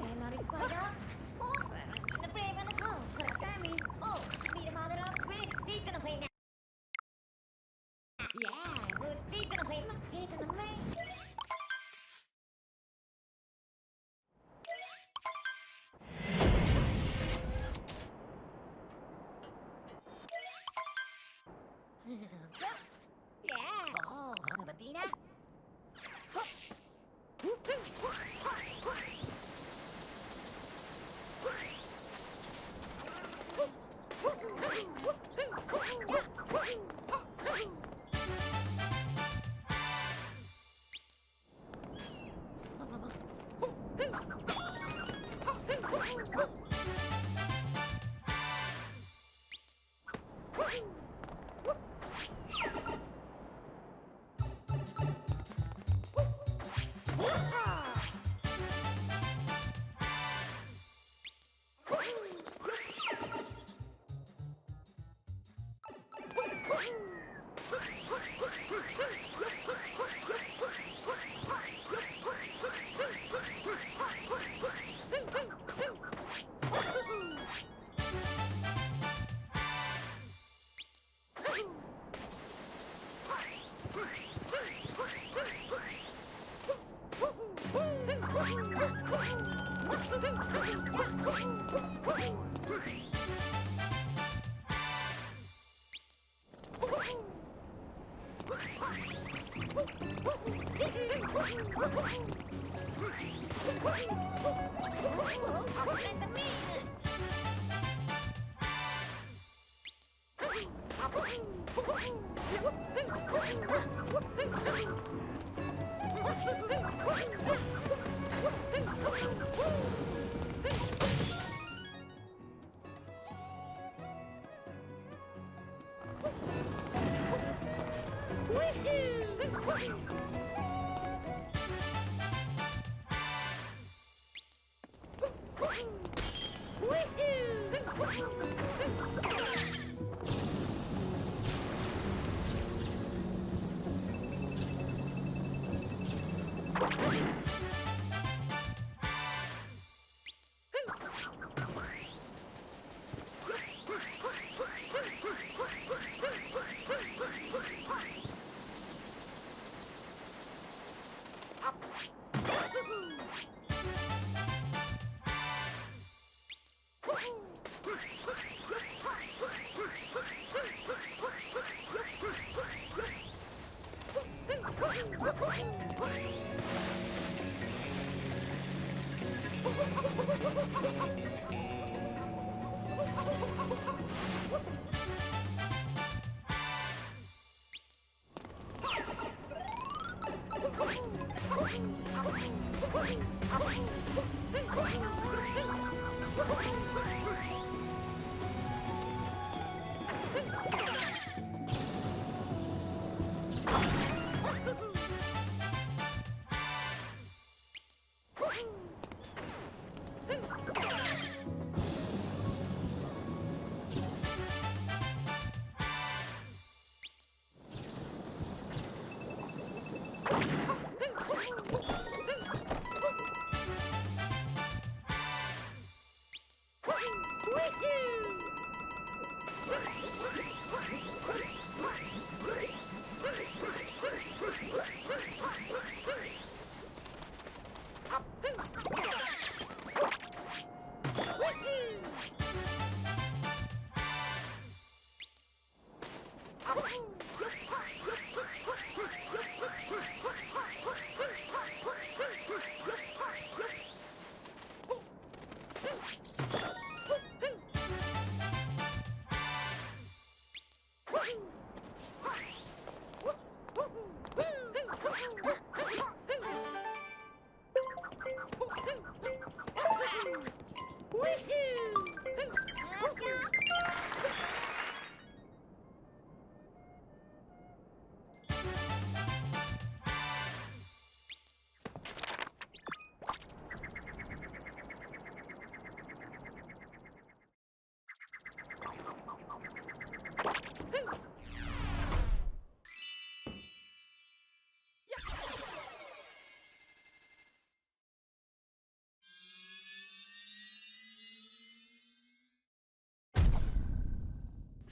not required. Offer in the brave and the cold for a family. Oh, be the mother of sweet. Stick on the way now. Yeah, we'll stick on the way. Must take on the way. Yeah. Oh, come on, Tina.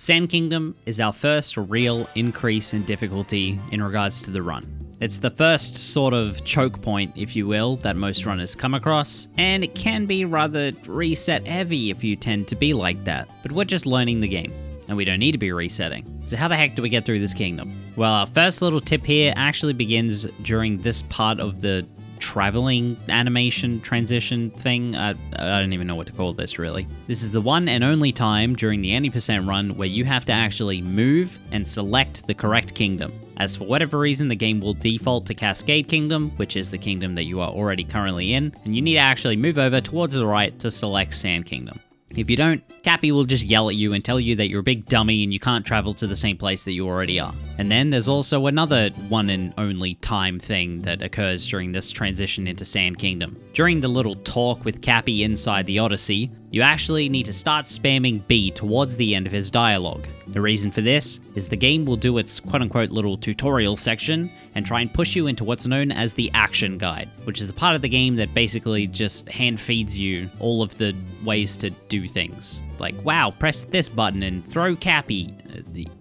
Sand Kingdom is our first real increase in difficulty in regards to the run. It's the first sort of choke point, if you will, that most runners come across, and it can be rather reset heavy if you tend to be like that, but we're just learning the game, and we don't need to be resetting. So how the heck do we get through this kingdom? Well, our first little tip here actually begins during this part of the traveling animation transition thing. I don't even know what to call this, really. This is the one and only time during the 80% run where you have to actually move and select the correct kingdom. As for whatever reason, the game will default to Cascade Kingdom, which is the kingdom that you are already currently in, and you need to actually move over towards the right to select Sand Kingdom. If you don't, Cappy will just yell at you and tell you that you're a big dummy and you can't travel to the same place that you already are. And then there's also another one and only time thing that occurs during this transition into Sand Kingdom. During the little talk with Cappy inside the Odyssey, you actually need to start spamming B towards the end of his dialogue. The reason for this is the game will do its quote-unquote little tutorial section and try and push you into what's known as the action guide, which is the part of the game that basically just hand feeds you all of the ways to do things. Like, wow, press this button and throw Cappy.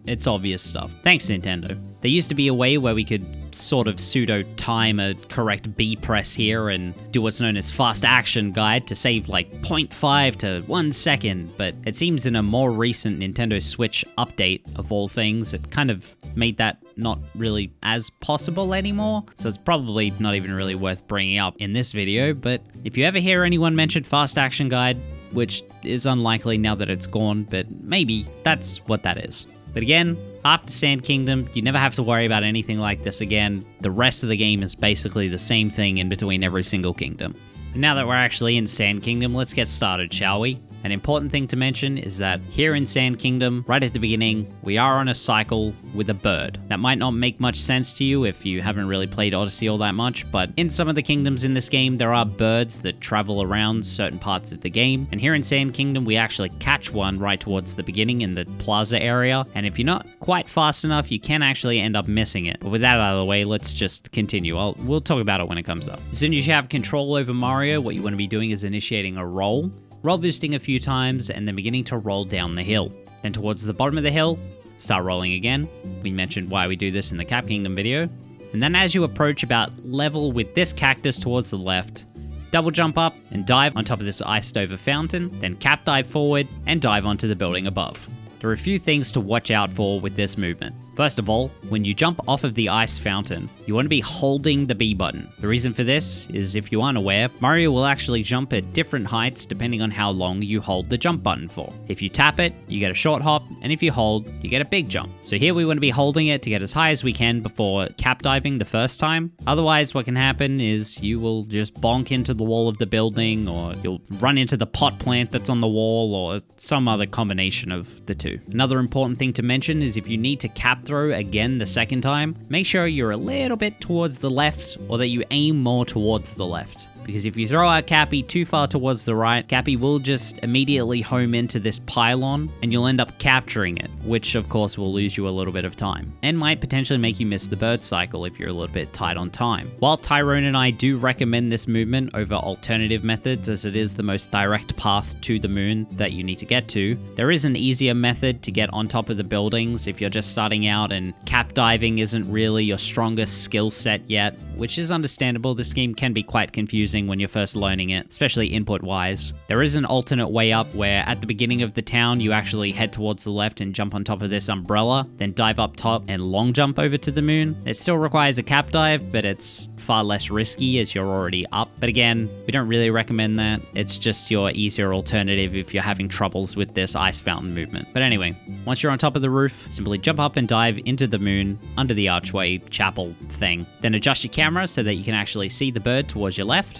It's obvious stuff. Thanks, Nintendo. There used to be a way where we could sort of pseudo-time a correct B press here and do what's known as fast action guide to save like 0.5 to 1 second, but it seems in a more recent Nintendo Switch update of all things, it kind of made that not really as possible anymore, so it's probably not even really worth bringing up in this video. But if you ever hear anyone mention fast action guide, which is unlikely now that it's gone, but maybe that's what that is. But again, after Sand Kingdom, you never have to worry about anything like this again. The rest of the game is basically the same thing in between every single kingdom. And now that we're actually in Sand Kingdom, let's get started, shall we? An important thing to mention is that here in Sand Kingdom, right at the beginning, we are on a cycle with a bird. That might not make much sense to you if you haven't really played Odyssey all that much, but in some of the kingdoms in this game, there are birds that travel around certain parts of the game. And here in Sand Kingdom, we actually catch one right towards the beginning in the plaza area. And if you're not quite fast enough, you can actually end up missing it. But with that out of the way, let's just continue. We'll talk about it when it comes up. As soon as you have control over Mario, what you want to be doing is initiating a roll boosting a few times, and then beginning to roll down the hill. Then towards the bottom of the hill, start rolling again. We mentioned why we do this in the Cap Kingdom video. And then as you approach about level with this cactus towards the left, double jump up and dive on top of this iced over fountain, then cap dive forward and dive onto the building above. There are a few things to watch out for with this movement. First of all, when you jump off of the ice fountain, you want to be holding the B button. The reason for this is, if you aren't aware, Mario will actually jump at different heights depending on how long you hold the jump button for. If you tap it, you get a short hop, and if you hold, you get a big jump. So here we want to be holding it to get as high as we can before cap diving the first time. Otherwise, what can happen is you will just bonk into the wall of the building, or you'll run into the pot plant that's on the wall, or some other combination of the two. Another important thing to mention is if you need to cap throw again the second time, make sure you're a little bit towards the left, or that you aim more towards the left. Because if you throw out Cappy too far towards the right, Cappy will just immediately home into this pylon, and you'll end up capturing it, which of course will lose you a little bit of time, and might potentially make you miss the bird cycle if you're a little bit tight on time. While Tyron and I do recommend this movement over alternative methods, as it is the most direct path to the moon that you need to get to, there is an easier method to get on top of the buildings if you're just starting out and cap diving isn't really your strongest skill set yet, which is understandable. This game can be quite confusing when you're first learning it, especially input-wise. There is an alternate way up where at the beginning of the town, you actually head towards the left and jump on top of this umbrella, then dive up top and long jump over to the moon. It still requires a cap dive, but it's far less risky as you're already up. But again, we don't really recommend that. It's just your easier alternative if you're having troubles with this ice fountain movement. But anyway, once you're on top of the roof, simply jump up and dive into the moon under the archway chapel thing. Then adjust your camera so that you can actually see the bird towards your left.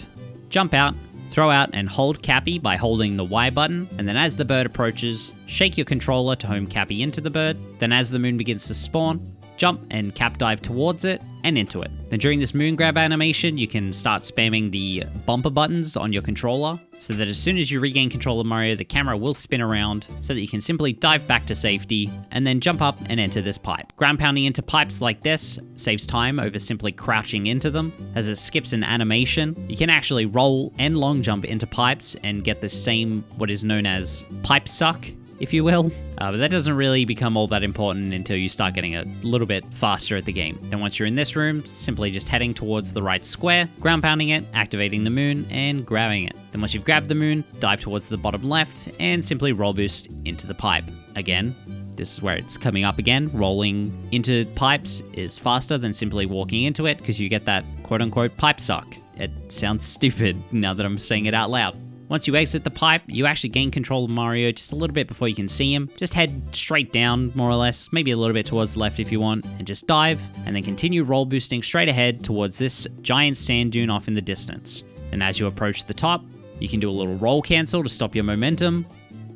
Jump out, throw out and hold Cappy by holding the Y button, and then as the bird approaches, shake your controller to home Cappy into the bird. Then as the moon begins to spawn, jump and cap dive towards it and into it. Then during this moon grab animation, you can start spamming the bumper buttons on your controller, so that as soon as you regain control of Mario, the camera will spin around so that you can simply dive back to safety and then jump up and enter this pipe. Ground pounding into pipes like this saves time over simply crouching into them, as it skips an animation. You can actually roll and long jump into pipes and get the same, what is known as pipe suck, if you will. But that doesn't really become all that important until you start getting a little bit faster at the game. Then once you're in this room, simply just heading towards the right square, ground pounding it, activating the moon, and grabbing it. Then once you've grabbed the moon, dive towards the bottom left, and simply roll boost into the pipe. Again, this is where it's coming up again. Rolling into pipes is faster than simply walking into it because you get that quote-unquote pipe suck. It sounds stupid now that I'm saying it out loud. Once you exit the pipe, you actually gain control of Mario just a little bit before you can see him. Just head straight down, more or less, maybe a little bit towards the left if you want, and just dive, and then continue roll boosting straight ahead towards this giant sand dune off in the distance. And as you approach the top, you can do a little roll cancel to stop your momentum,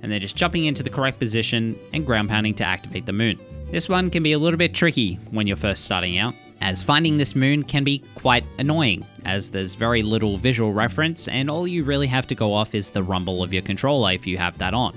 and then just jumping into the correct position and ground pounding to activate the moon. This one can be a little bit tricky when you're first starting out, as finding this moon can be quite annoying, as there's very little visual reference and all you really have to go off is the rumble of your controller if you have that on.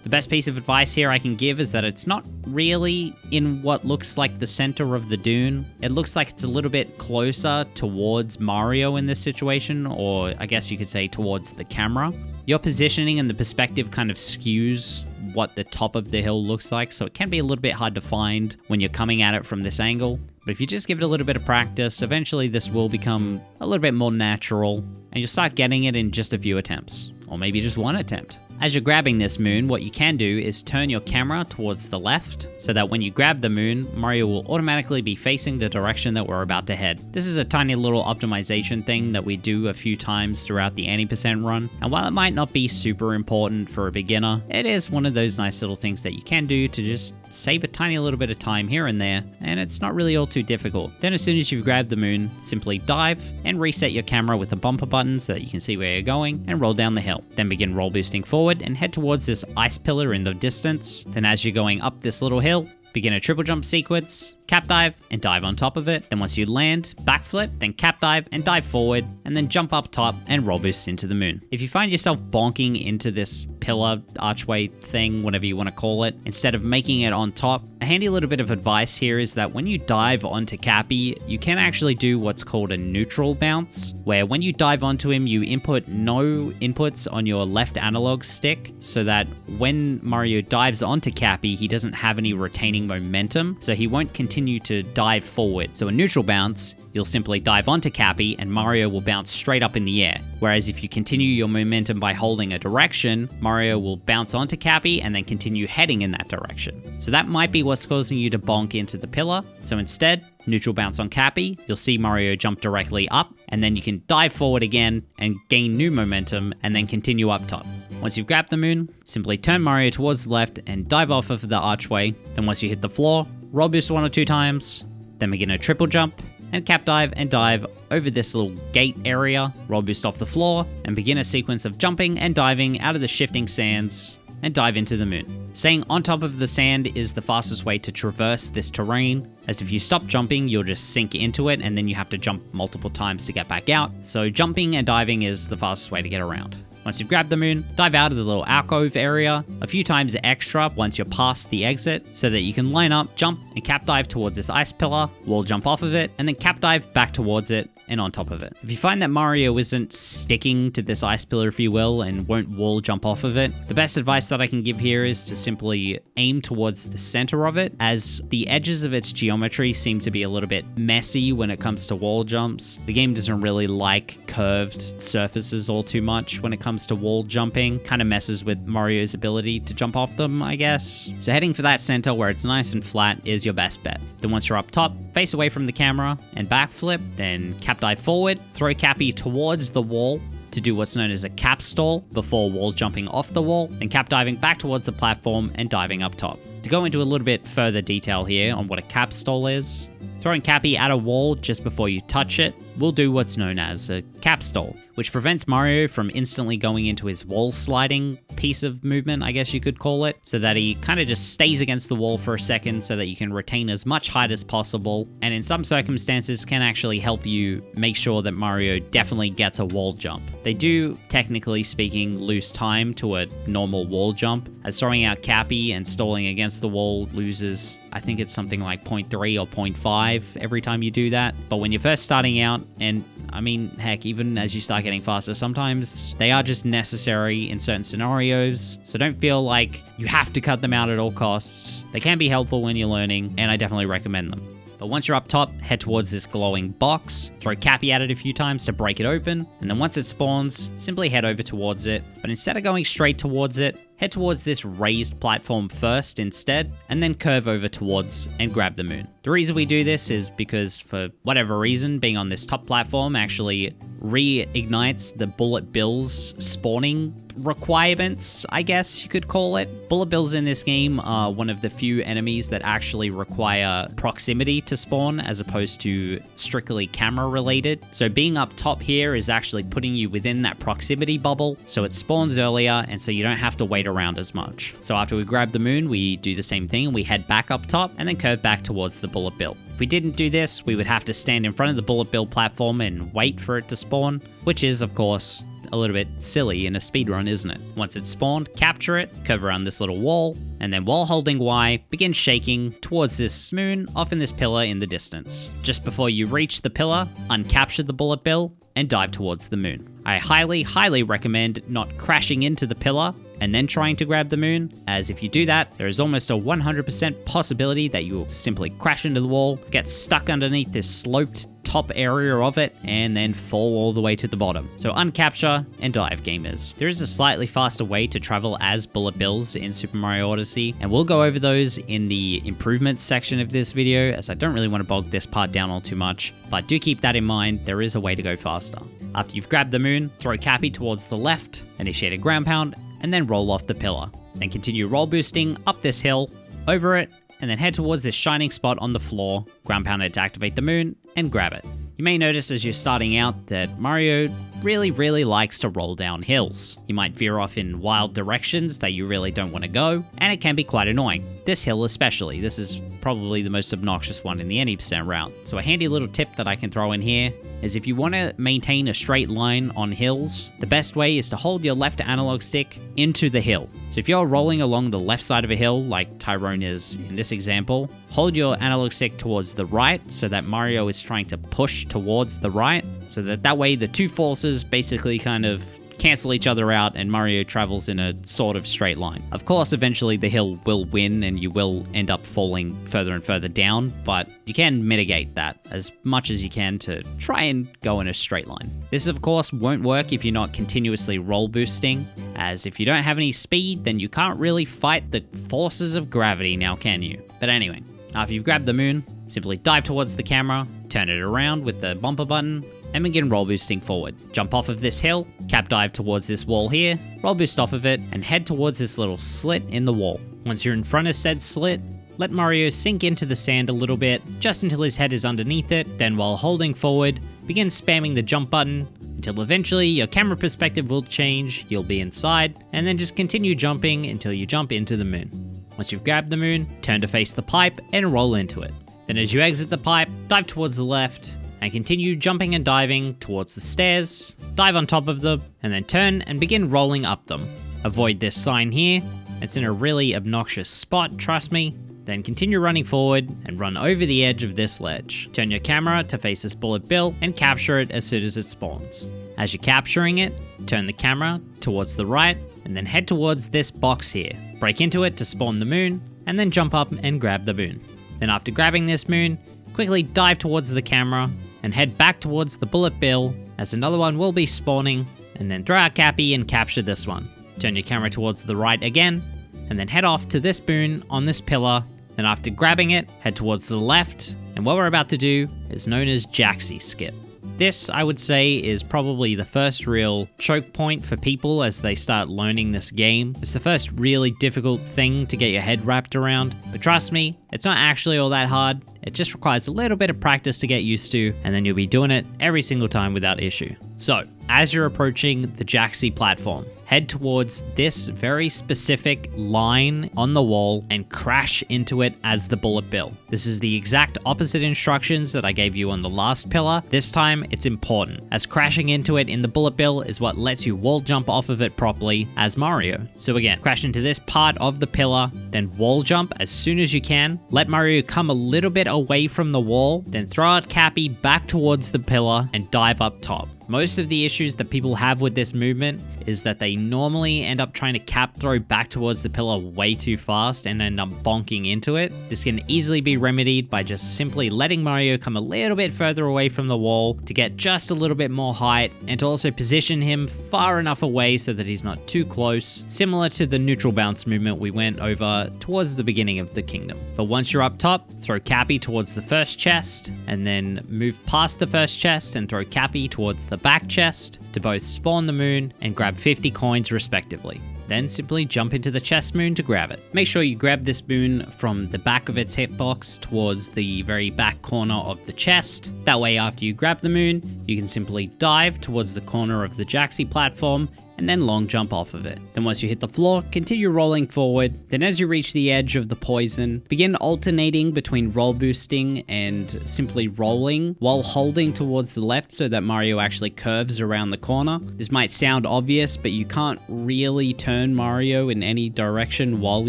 The best piece of advice here I can give is that it's not really in what looks like the center of the dune. It looks like it's a little bit closer towards Mario in this situation, or I guess you could say towards the camera. Your positioning and the perspective kind of skews what the top of the hill looks like, so it can be a little bit hard to find when you're coming at it from this angle. But if you just give it a little bit of practice, eventually this will become a little bit more natural, and you'll start getting it in just a few attempts, or maybe just one attempt. As you're grabbing this moon, what you can do is turn your camera towards the left, so that when you grab the moon, Mario will automatically be facing the direction that we're about to head. This is a tiny little optimization thing that we do a few times throughout the 80% run, and while it might not be super important for a beginner, it is one of those nice little things that you can do to just save a tiny little bit of time here and there, and it's not really all too difficult. Then as soon as you've grabbed the moon, simply dive and reset your camera with the bumper button so that you can see where you're going, and roll down the hill. Then begin roll boosting forward and head towards this ice pillar in the distance. Then as you're going up this little hill, begin a triple jump sequence, cap dive, and dive on top of it. Then once you land, backflip, then cap dive and dive forward, and then jump up top and roll boost into the moon. If you find yourself bonking into this pillar, archway thing, whatever you want to call it, instead of making it on top, a handy little bit of advice here is that when you dive onto Cappy, you can actually do what's called a neutral bounce, where when you dive onto him, you input no inputs on your left analog stick, so that when Mario dives onto Cappy, he doesn't have any retaining momentum, so he won't continue to dive forward. So a neutral bounce, you'll simply dive onto Cappy and Mario will bounce straight up in the air. Whereas if you continue your momentum by holding a direction, Mario will bounce onto Cappy and then continue heading in that direction. So that might be what's causing you to bonk into the pillar. So instead, neutral bounce on Cappy, you'll see Mario jump directly up, and then you can dive forward again and gain new momentum and then continue up top. Once you've grabbed the moon, simply turn Mario towards the left and dive off of the archway. Then once you hit the floor, roll boost 1 or 2 times, then begin a triple jump, and cap dive and dive over this little gate area, roll boost off the floor, and begin a sequence of jumping and diving out of the shifting sands and dive into the moon. Staying on top of the sand is the fastest way to traverse this terrain, as if you stop jumping, you'll just sink into it and then you have to jump multiple times to get back out. So jumping and diving is the fastest way to get around. Once you've grabbed the moon, dive out of the little alcove area a few times extra once you're past the exit, so that you can line up, jump, and cap dive towards this ice pillar, wall jump off of it, and then cap dive back towards it and on top of it. If you find that Mario isn't sticking to this ice pillar, if you will, and won't wall jump off of it, the best advice that I can give here is to simply aim towards the center of it, as the edges of its geometry seem to be a little bit messy when it comes to wall jumps. The game doesn't really like curved surfaces all too much when it comes to wall jumping. Kind of messes with Mario's ability to jump off them, I guess. So heading for that center where it's nice and flat is your best bet. Then once you're up top, face away from the camera and backflip, then cap dive forward, throw Cappy towards the wall to do what's known as a cap stall before wall jumping off the wall, then cap diving back towards the platform and diving up top. To go into a little bit further detail here on what a cap stall is, throwing Cappy at a wall just before you touch it will do what's known as a cap stall, which prevents Mario from instantly going into his wall sliding piece of movement, I guess you could call it, so that he kind of just stays against the wall for a second so that you can retain as much height as possible, and in some circumstances can actually help you make sure that Mario definitely gets a wall jump. They do, technically speaking, lose time to a normal wall jump, as throwing out Cappy and stalling against the wall loses, I think it's something like 0.3 or 0.5 every time you do that. But when you're first starting out, and I mean, heck, even as you start getting faster, sometimes they are just necessary in certain scenarios. So don't feel like you have to cut them out at all costs. They can be helpful when you're learning, and I definitely recommend them. But once you're up top, head towards this glowing box, throw Cappy at it a few times to break it open, and then once it spawns, simply head over towards it. But instead of going straight towards it, head towards this raised platform first instead, and then curve over towards and grab the moon. The reason we do this is because for whatever reason, being on this top platform actually reignites the bullet bills spawning requirements, I guess you could call it. Bullet bills in this game are one of the few enemies that actually require proximity to spawn as opposed to strictly camera related. So being up top here is actually putting you within that proximity bubble, so it spawns earlier and so you don't have to wait around as much. So after we grab the moon, we do the same thing. We head back up top and then curve back towards the bullet bill. If we didn't do this, we would have to stand in front of the bullet bill platform and wait for it to spawn, which is, of course, a little bit silly in a speedrun, isn't it? Once it's spawned, capture it, curve around this little wall, and then while holding Y, begin shaking towards this moon off in this pillar in the distance. Just before you reach the pillar, uncapture the bullet bill and dive towards the moon. I highly recommend not crashing into the pillar and then trying to grab the moon, as if you do that, there is almost a 100% possibility that you will simply crash into the wall, get stuck underneath this sloped top area of it, and then fall all the way to the bottom. So uncapture and dive, gamers. There is a slightly faster way to travel as bullet bills in Super Mario Odyssey, and we'll go over those in the improvements section of this video, as I don't really want to bog this part down all too much, but do keep that in mind, there is a way to go faster. After you've grabbed the moon, throw Cappy towards the left, initiate a ground pound, and then roll off the pillar. Then continue roll boosting up this hill, over it, and then head towards this shining spot on the floor, ground pound it to activate the moon, and grab it. You may notice as you're starting out that Mario really likes to roll down hills. You might veer off in wild directions that you really don't want to go, and it can be quite annoying. This hill especially, this is probably the most obnoxious one in the any % route. So a handy little tip that I can throw in here is if you want to maintain a straight line on hills, the best way is to hold your left analog stick into the hill. So if you're rolling along the left side of a hill, like Tyron is in this example, hold your analog stick towards the right so that Mario is trying to push towards the right, so that way the two forces basically kind of cancel each other out and Mario travels in a sort of straight line. Of course, eventually the hill will win and you will end up falling further and further down, but you can mitigate that as much as you can to try and go in a straight line. This, of course, won't work if you're not continuously roll boosting, as if you don't have any speed, then you can't really fight the forces of gravity now, can you? But anyway, after you've grabbed the moon, simply dive towards the camera, turn it around with the bumper button, and begin roll boosting forward. Jump off of this hill, cap dive towards this wall here, roll boost off of it, and head towards this little slit in the wall. Once you're in front of said slit, let Mario sink into the sand a little bit, just until his head is underneath it, then while holding forward, begin spamming the jump button, until eventually your camera perspective will change, you'll be inside, and then just continue jumping until you jump into the moon. Once you've grabbed the moon, turn to face the pipe and roll into it. Then as you exit the pipe, dive towards the left, and continue jumping and diving towards the stairs, dive on top of them, and then turn and begin rolling up them. Avoid this sign here, it's in a really obnoxious spot, trust me. Then continue running forward and run over the edge of this ledge. Turn your camera to face this bullet bill and capture it as soon as it spawns. As you're capturing it, turn the camera towards the right and then head towards this box here. Break into it to spawn the moon and then jump up and grab the moon. Then after grabbing this moon, quickly dive towards the camera and head back towards the bullet bill as another one will be spawning, and then throw out Cappy and capture this one. Turn your camera towards the right again and then head off to this boon on this pillar. Then after grabbing it, head towards the left, and what we're about to do is known as Jaxi Skip. This, I would say, is probably the first real choke point for people as they start learning this game. It's the first really difficult thing to get your head wrapped around, but trust me, it's not actually all that hard. It just requires a little bit of practice to get used to, and then you'll be doing it every single time without issue. So, as you're approaching the Jaxi platform, head towards this very specific line on the wall and crash into it as the bullet bill. This is the exact opposite instructions that I gave you on the last pillar. This time, it's important, as crashing into it in the bullet bill is what lets you wall jump off of it properly as Mario. So again, crash into this part of the pillar, then wall jump as soon as you can, button, let Mario come a little bit away from the wall, then throw out Cappy back towards the pillar and dive up top. Most of the issues that people have with this movement is that they normally end up trying to cap throw back towards the pillar way too fast and end up bonking into it. This can easily be remedied by just simply letting Mario come a little bit further away from the wall to get just a little bit more height and to also position him far enough away so that he's not too close, similar to the neutral bounce movement we went over towards the beginning of the kingdom. But once you're up top, throw Cappy towards the first chest and then move past the first chest and throw Cappy towards the back chest to both spawn the moon and grab 50 coins respectively. Then simply jump into the chest moon to grab it. Make sure you grab this moon from the back of its hitbox towards the very back corner of the chest. That way after you grab the moon, you can simply dive towards the corner of the Jaxi platform and then long jump off of it. Then once you hit the floor, continue rolling forward. Then as you reach the edge of the poison, begin alternating between roll boosting and simply rolling while holding towards the left so that Mario actually curves around the corner. This might sound obvious, but you can't really turn Mario in any direction while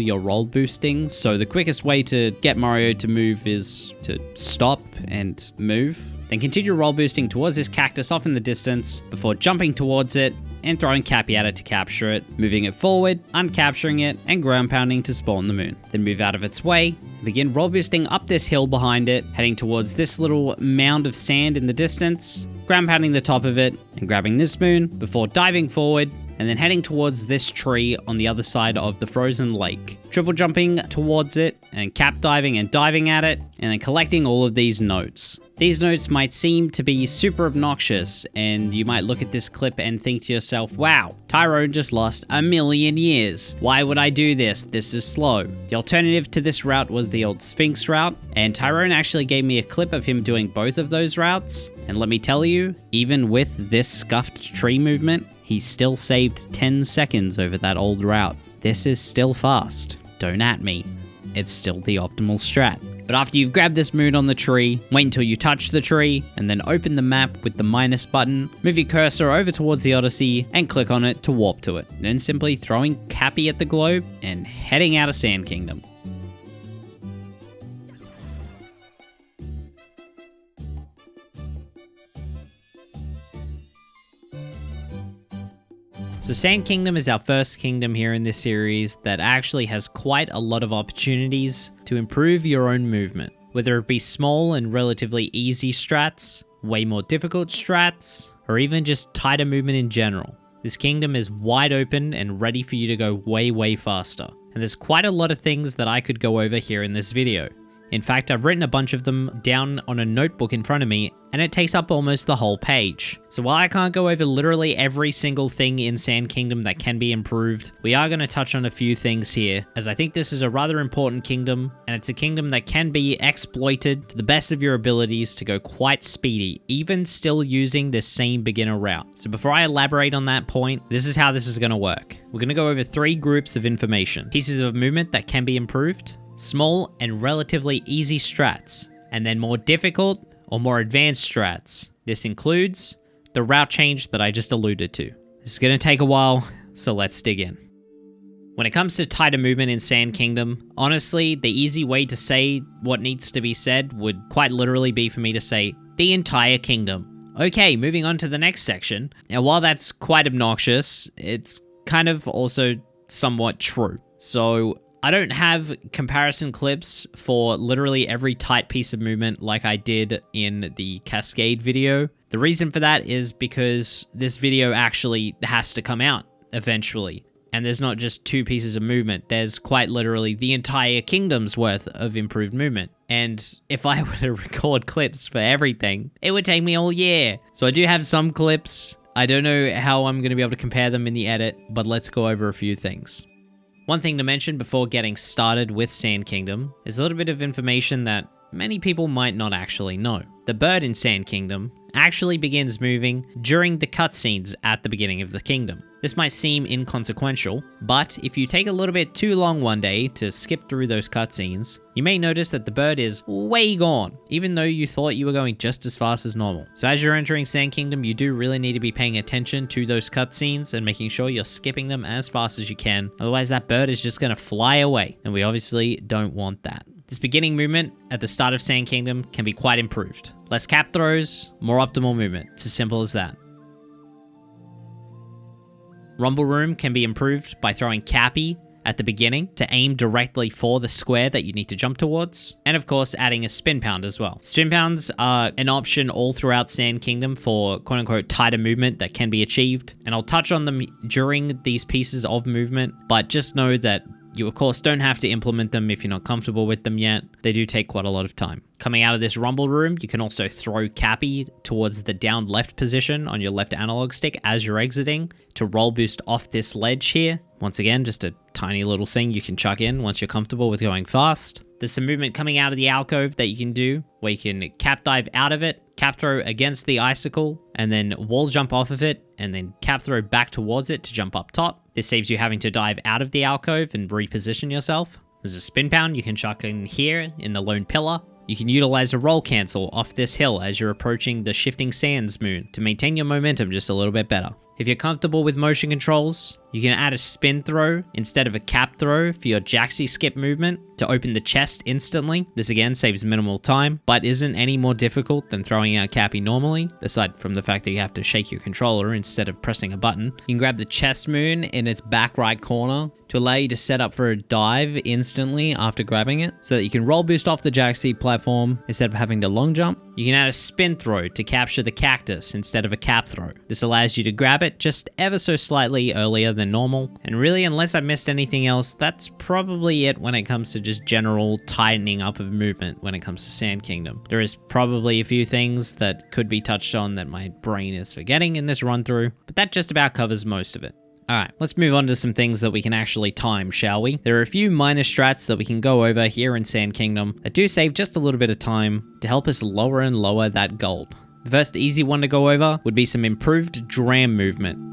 you're roll boosting. So the quickest way to get Mario to move is to stop and move. Then continue roll boosting towards this cactus off in the distance before jumping towards it and throwing Cappy at it to capture it, moving it forward, uncapturing it, and ground pounding to spawn the moon. Then move out of its way, begin roll boosting up this hill behind it, heading towards this little mound of sand in the distance, ground pounding the top of it, and grabbing this moon before diving forward, and then heading towards this tree on the other side of the frozen lake. Triple jumping towards it, and cap diving and diving at it, and then collecting all of these notes. These notes might seem to be super obnoxious, and you might look at this clip and think to yourself, wow, Tyron just lost 1,000,000 years. Why would I do this? This is slow. The alternative to this route was the old Sphinx route, and Tyron actually gave me a clip of him doing both of those routes. And let me tell you, even with this scuffed tree movement, he still saved 10 seconds over that old route. This is still fast. Don't at me. It's still the optimal strat. But after you've grabbed this moon on the tree, wait until you touch the tree, and then open the map with the minus button, move your cursor over towards the Odyssey, and click on it to warp to it. Then simply throwing Cappy at the globe, and heading out of Sand Kingdom. So Sand Kingdom is our first kingdom here in this series that actually has quite a lot of opportunities to improve your own movement. Whether it be small and relatively easy strats, way more difficult strats, or even just tighter movement in general. This kingdom is wide open and ready for you to go way faster. And there's quite a lot of things that I could go over here in this video. In fact, I've written a bunch of them down on a notebook in front of me, and it takes up almost the whole page. So while I can't go over literally every single thing in Sand Kingdom that can be improved, we are going to touch on a few things here, as I think this is a rather important kingdom, and it's a kingdom that can be exploited to the best of your abilities to go quite speedy, even still using the same beginner route. So before I elaborate on that point, this is how this is going to work. We're going to go over 3 groups of information. Pieces of movement that can be improved, small and relatively easy strats, and then more difficult or more advanced strats. This includes the route change that I just alluded to. This is going to take a while, so let's dig in. When it comes to tighter movement in Sand Kingdom, honestly, the easy way to say what needs to be said would quite literally be for me to say, the entire kingdom. Okay, moving on to the next section. Now, while that's quite obnoxious, it's kind of also somewhat true. So I don't have comparison clips for literally every tight piece of movement like I did in the Cascade video. The reason for that is because this video actually has to come out eventually. And there's not just 2 pieces of movement. There's quite literally the entire kingdom's worth of improved movement. And if I were to record clips for everything, it would take me all year. So I do have some clips. I don't know how I'm going to be able to compare them in the edit, but let's go over a few things. One thing to mention before getting started with Sand Kingdom is a little bit of information that many people might not actually know. The bird in Sand Kingdom actually begins moving during the cutscenes at the beginning of the kingdom. This might seem inconsequential, but if you take a little bit too long one day to skip through those cutscenes, you may notice that the bird is way gone, even though you thought you were going just as fast as normal. So as you're entering Sand Kingdom, you do really need to be paying attention to those cutscenes and making sure you're skipping them as fast as you can. Otherwise, that bird is just going to fly away, and we obviously don't want that. This beginning movement at the start of Sand Kingdom can be quite improved. Less cap throws, more optimal movement. It's as simple as that. Rumble Room can be improved by throwing Cappy at the beginning to aim directly for the square that you need to jump towards. And of course, adding a Spin Pound as well. Spin Pounds are an option all throughout Sand Kingdom for quote-unquote tighter movement that can be achieved. And I'll touch on them during these pieces of movement, but just know that you, of course, don't have to implement them if you're not comfortable with them yet. They do take quite a lot of time. Coming out of this Rumble Room, you can also throw Cappy towards the down left position on your left analog stick as you're exiting to roll boost off this ledge here. Once again, just a tiny little thing you can chuck in once you're comfortable with going fast. There's some movement coming out of the alcove that you can do where you can cap dive out of it, cap throw against the icicle, and then wall jump off of it, and then cap throw back towards it to jump up top. This saves you having to dive out of the alcove and reposition yourself. There's a Spin Pound you can chuck in here in the lone pillar. You can utilize a roll cancel off this hill as you're approaching the Shifting Sands moon to maintain your momentum just a little bit better. If you're comfortable with motion controls, you can add a spin throw instead of a cap throw for your Jaxi skip movement to open the chest instantly. This again saves minimal time, but isn't any more difficult than throwing out Cappy normally, aside from the fact that you have to shake your controller instead of pressing a button. You can grab the chest moon in its back right corner to allow you to set up for a dive instantly after grabbing it, so that you can roll boost off the Jaxi platform instead of having to long jump. You can add a spin throw to capture the cactus instead of a cap throw. This allows you to grab it just ever so slightly earlier than normal. And really, unless I missed anything else, that's probably it when it comes to just general tightening up of movement when it comes to Sand Kingdom. There is probably a few things that could be touched on that my brain is forgetting in this run through, but that just about covers most of it. Alright, let's move on to some things that we can actually time, shall we? There are a few minor strats that we can go over here in Sand Kingdom that do save just a little bit of time to help us lower and lower that gold. The first easy one to go over would be some improved dram movement.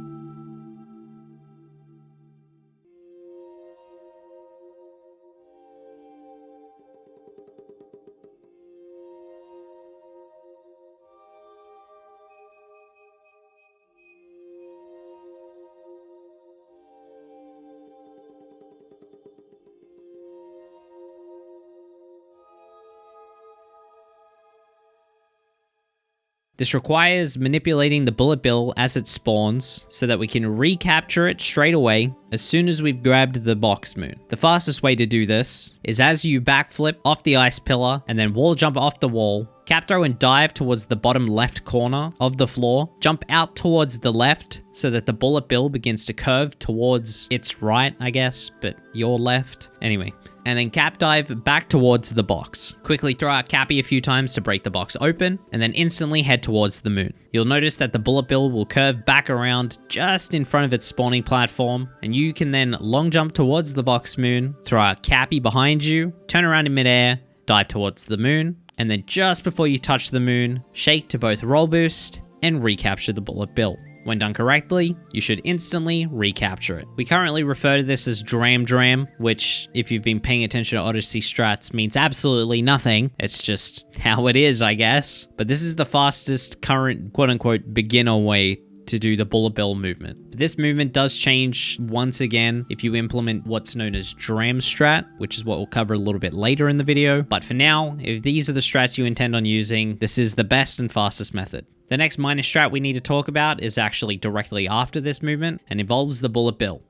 This requires manipulating the bullet bill as it spawns so that we can recapture it straight away as soon as we've grabbed the box moon. The fastest way to do this is as you backflip off the ice pillar and then wall jump off the wall, cap throw and dive towards the bottom left corner of the floor, jump out towards the left so that the bullet bill begins to curve towards its right, I guess, but your left. Anyway. And then cap dive back towards the box. Quickly throw out Cappy a few times to break the box open, and then instantly head towards the moon. You'll notice that the bullet bill will curve back around just in front of its spawning platform, and you can then long jump towards the box moon, throw out Cappy behind you, turn around in midair, dive towards the moon, and then just before you touch the moon, shake to both roll boost and recapture the bullet bill. When done correctly, you should instantly recapture it. We currently refer to this as Dram, which, if you've been paying attention to Odyssey strats, means absolutely nothing. It's just how it is, I guess. But this is the fastest current quote-unquote beginner way to do the bullet bill movement. But this movement does change once again if you implement what's known as Dram strat, which is what we'll cover a little bit later in the video. But for now, if these are the strats you intend on using, this is the best and fastest method. The next minor strat we need to talk about is actually directly after this movement and involves the bullet bill.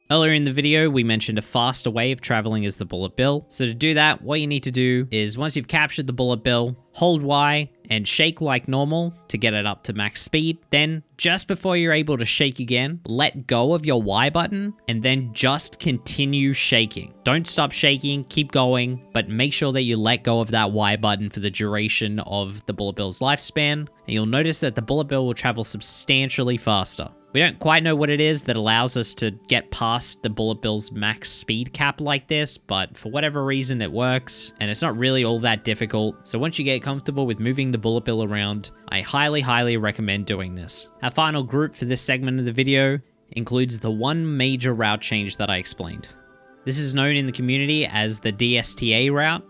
Earlier in the video, we mentioned a faster way of traveling as the bullet bill. So to do that, what you need to do is once you've captured the bullet bill, hold Y and shake like normal to get it up to max speed. Then just before you're able to shake again, let go of your Y button and then just continue shaking. Don't stop shaking, keep going, but make sure that you let go of that Y button for the duration of the bullet bill's lifespan. And you'll notice that the bullet bill will travel substantially faster. We don't quite know what it is that allows us to get past the bullet bill's max speed cap like this, but for whatever reason it works, and it's not really all that difficult. So once you get comfortable with moving the bullet bill around, I highly recommend doing this. Our final group for this segment of the video includes the one major route change that I explained. This is known in the community as the DSTA route,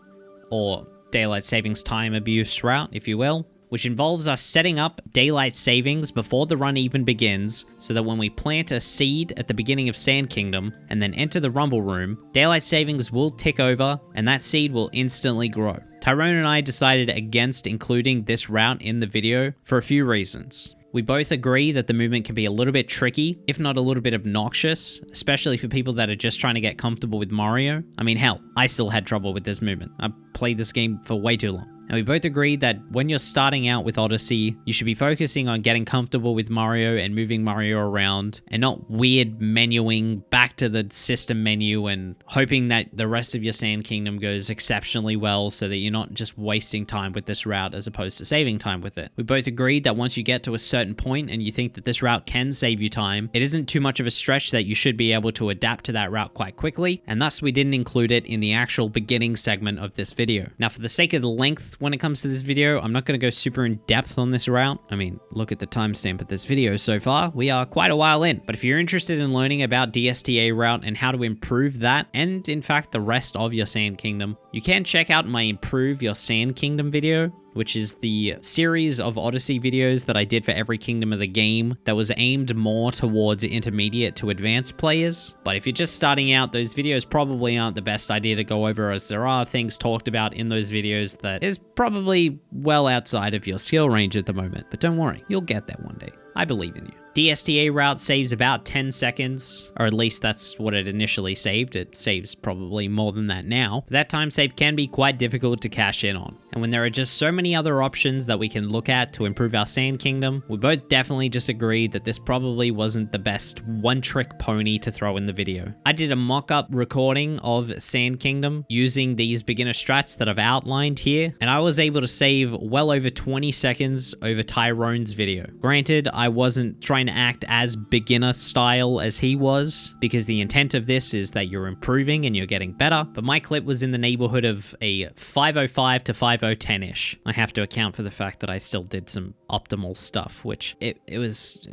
or Daylight Savings Time Abuse route, if you will. which involves us setting up daylight savings before the run even begins, so that when we plant a seed at the beginning of Sand Kingdom and then enter the Rumble Room, daylight savings will tick over and that seed will instantly grow. Tyron and I decided against including this route in the video for a few reasons. We both agree that the movement can be a little bit tricky, if not a little bit obnoxious, especially for people that are just trying to get comfortable with Mario. I mean, hell, I still had trouble with this movement. I played this game for way too long. And we both agree that when you're starting out with Odyssey, you should be focusing on getting comfortable with Mario and moving Mario around, and not weird menuing back to the system menu and hoping that the rest of your Sand Kingdom goes exceptionally well so that you're not just wasting time with this route as opposed to saving time with it. We both agreed that once you get to a certain point and you think that this route can save you time, it isn't too much of a stretch that you should be able to adapt to that route quite quickly, and thus we didn't include it in the actual beginning segment of this video. Now, for the sake of the length when it comes to this video, I'm not going to go super in depth on this route. I mean, look at the timestamp of this video so far. We are quite a while in. But if you're interested in learning about DSTA route and how to improve that, and in fact the rest of your Sand Kingdom, you can check out my Improve Your Sand Kingdom video, which is the series of Odyssey videos that I did for every kingdom of the game that was aimed more towards intermediate to advanced players. But if you're just starting out, those videos probably aren't the best idea to go over, as there are things talked about in those videos that is probably well outside of your skill range at the moment. But don't worry, you'll get there one day. I believe in you. DSTA route saves about 10 seconds, or at least that's what it initially saved. It saves probably more than that now. But that time save can be quite difficult to cash in on. And when there are just so many other options that we can look at to improve our Sand Kingdom, we both definitely just agreed that this probably wasn't the best one-trick pony to throw in the video. I did a mock-up recording of Sand Kingdom using these beginner strats that I've outlined here, and I was able to save well over 20 seconds over Tyron's video. Granted, I wasn't trying to act as beginner style as he was, because the intent of this is that you're improving and you're getting better, but my clip was in the neighborhood of a 505 to 5010-ish. I have to account for the fact that I still did some optimal stuff, which it was...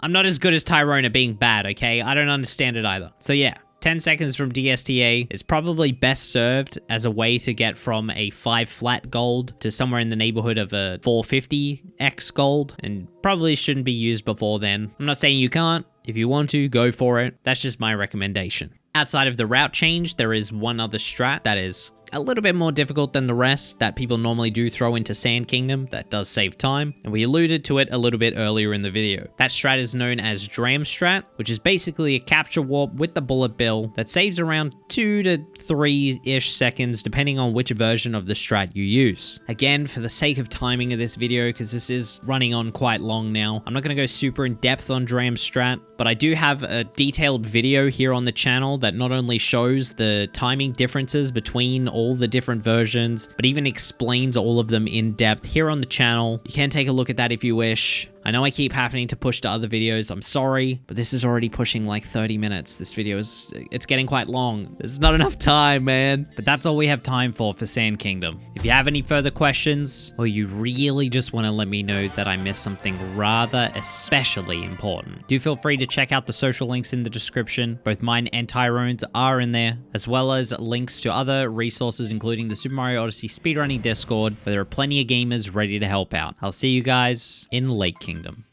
I'm not as good as Tyron at being bad, okay? I don't understand it either. So yeah, 10 seconds from DSTA is probably best served as a way to get from a 5 flat gold to somewhere in the neighborhood of a 450x gold, and probably shouldn't be used before then. I'm not saying you can't. If you want to, go for it. That's just my recommendation. Outside of the route change, there is one other strat that is a little bit more difficult than the rest that people normally do throw into Sand Kingdom that does save time, and we alluded to it a little bit earlier in the video. That strat is known as Dram Strat, which is basically a capture warp with the bullet bill that saves around 2 to 3-ish seconds depending on which version of the strat you use. Again, for the sake of timing of this video, because this is running on quite long now, I'm not going to go super in depth on Dram Strat, but I do have a detailed video here on the channel that not only shows the timing differences between all the different versions, but even explains all of them in depth here on the channel. You can take a look at that if you wish. I know I keep having to push to other videos, I'm sorry, but this is already pushing like 30 minutes. This video it's getting quite long. There's not enough time, man. But that's all we have time for Sand Kingdom. If you have any further questions, or you really just want to let me know that I missed something rather especially important, do feel free to check out the social links in the description. Both mine and Tyron's are in there, as well as links to other resources, including the Super Mario Odyssey speedrunning Discord, where there are plenty of gamers ready to help out. I'll see you guys in Lake Kingdom.